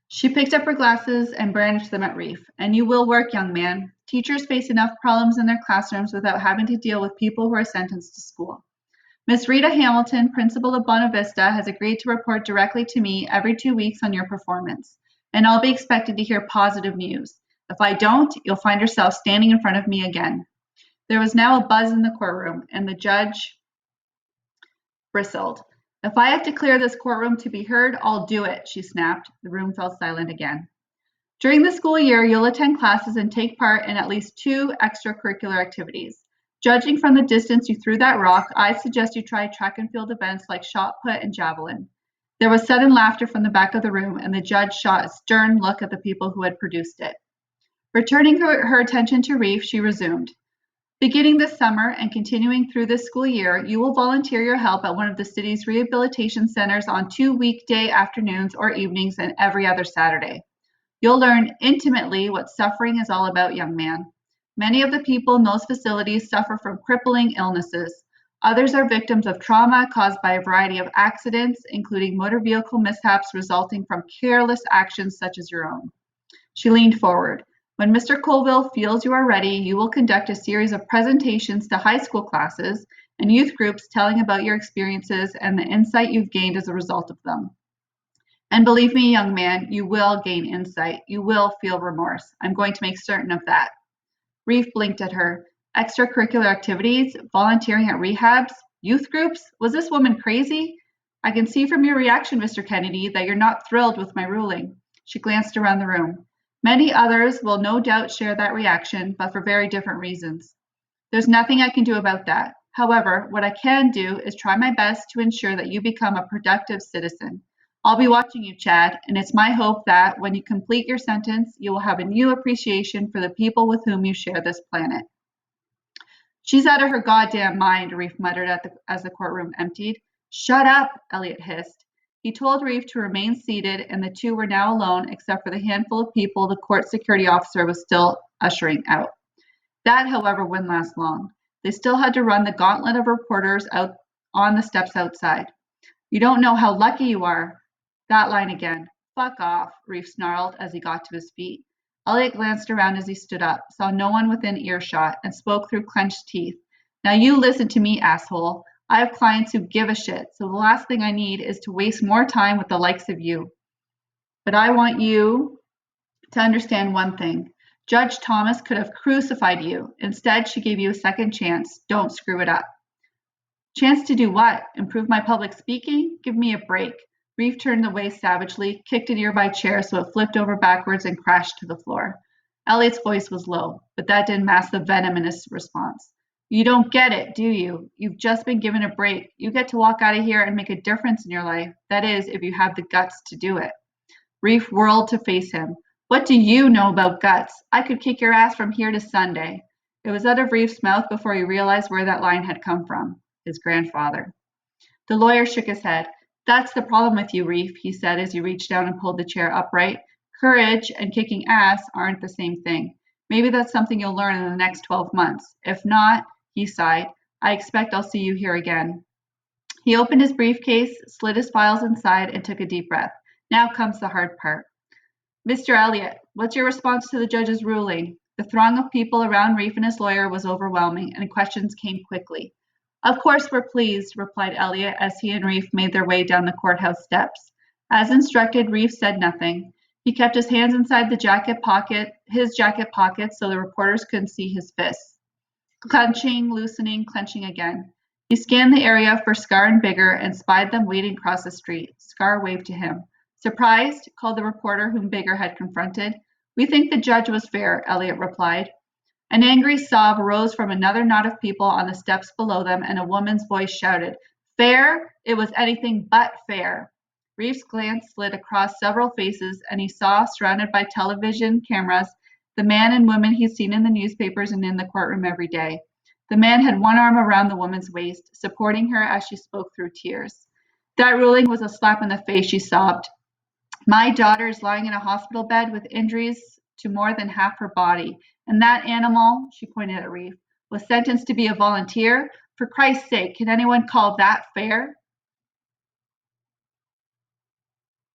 She picked up her glasses and brandished them at Reef. And you will work, young man. Teachers face enough problems in their classrooms without having to deal with people who are sentenced to school. Miss Rita Hamilton, principal of Buena Vista, has agreed to report directly to me every 2 weeks on your performance. And I'll be expected to hear positive news. If I don't, you'll find yourself standing in front of me again. There was now a buzz in the courtroom, and the judge bristled. If I have to clear this courtroom to be heard, I'll do it, she snapped. The room fell silent again. During the school year, you'll attend classes and take part in at least 2 extracurricular activities. Judging from the distance you threw that rock, I suggest you try track and field events like shot put and javelin. There was sudden laughter from the back of the room, and the judge shot a stern look at the people who had produced it. Returning her attention to Reef, she resumed. Beginning this summer and continuing through this school year, you will volunteer your help at one of the city's rehabilitation centers on 2 weekday afternoons or evenings and every other Saturday. You'll learn intimately what suffering is all about, young man. Many of the people in those facilities suffer from crippling illnesses. Others are victims of trauma caused by a variety of accidents, including motor vehicle mishaps resulting from careless actions such as your own. She leaned forward. When Mr. Colville feels you are ready, you will conduct a series of presentations to high school classes and youth groups telling about your experiences and the insight you've gained as a result of them. And believe me, young man, you will gain insight. You will feel remorse. I'm going to make certain of that. Reef blinked at her. Extracurricular activities, volunteering at rehabs, youth groups? Was this woman crazy? I can see from your reaction, Mr. Kennedy, that you're not thrilled with my ruling. She glanced around the room. Many others will no doubt share that reaction, but for very different reasons. There's nothing I can do about that. However, what I can do is try my best to ensure that you become a productive citizen. I'll be watching you, Chad, and it's my hope that when you complete your sentence, you will have a new appreciation for the people with whom you share this planet. She's out of her goddamn mind, Reef muttered as the courtroom emptied. Shut up, Elliot hissed. He told Reef to remain seated, and the two were now alone except for the handful of people the court security officer was still ushering out. That, however, wouldn't last long. They still had to run the gauntlet of reporters out on the steps outside. You don't know how lucky you are. That line again. Fuck off, Reef snarled as he got to his feet. Elliot glanced around as he stood up, saw no one within earshot, and spoke through clenched teeth. Now you listen to me, asshole. I have clients who give a shit, so the last thing I need is to waste more time with the likes of you. But I want you to understand one thing. Judge Thomas could have crucified you. Instead, she gave you a second chance. Don't screw it up. Chance to do what? Improve my public speaking? Give me a break. Reef turned away savagely, kicked a nearby chair so it flipped over backwards and crashed to the floor. Elliot's voice was low, but that didn't mask the venom in his response. You don't get it, do you? You've just been given a break. You get to walk out of here and make a difference in your life. That is, if you have the guts to do it. Reef whirled to face him. What do you know about guts? I could kick your ass from here to Sunday. It was out of Reef's mouth before he realized where that line had come from. His grandfather. The lawyer shook his head. That's the problem with you, Reef, he said as he reached down and pulled the chair upright. Courage and kicking ass aren't the same thing. Maybe that's something you'll learn in the next 12 months. If not, he sighed, I expect I'll see you here again. He opened his briefcase, slid his files inside, and took a deep breath. Now comes the hard part. Mr. Elliot, what's your response to the judge's ruling? The throng of people around Reef and his lawyer was overwhelming, and questions came quickly. Of course we're pleased, replied Elliot as he and Reef made their way down the courthouse steps. As instructed, Reef said nothing. He kept his hands inside his jacket pocket so the reporters couldn't see his fists. Clenching, loosening, clenching again. He scanned the area for Scar and Bigger and spied them waiting across the street. Scar waved to him. Surprised? Called the reporter whom Bigger had confronted. We think the judge was fair, Elliot replied. An angry sob arose from another knot of people on the steps below them, and a woman's voice shouted, Fair? It was anything but fair. Reef's glance slid across several faces, and he saw, surrounded by television cameras, the man and woman he'd seen in the newspapers and in the courtroom every day. The man had one arm around the woman's waist, supporting her as she spoke through tears. That ruling was a slap in the face, she sobbed. My daughter is lying in a hospital bed with injuries to more than half her body. And that animal, she pointed at Reef, was sentenced to be a volunteer? For Christ's sake, can anyone call that fair?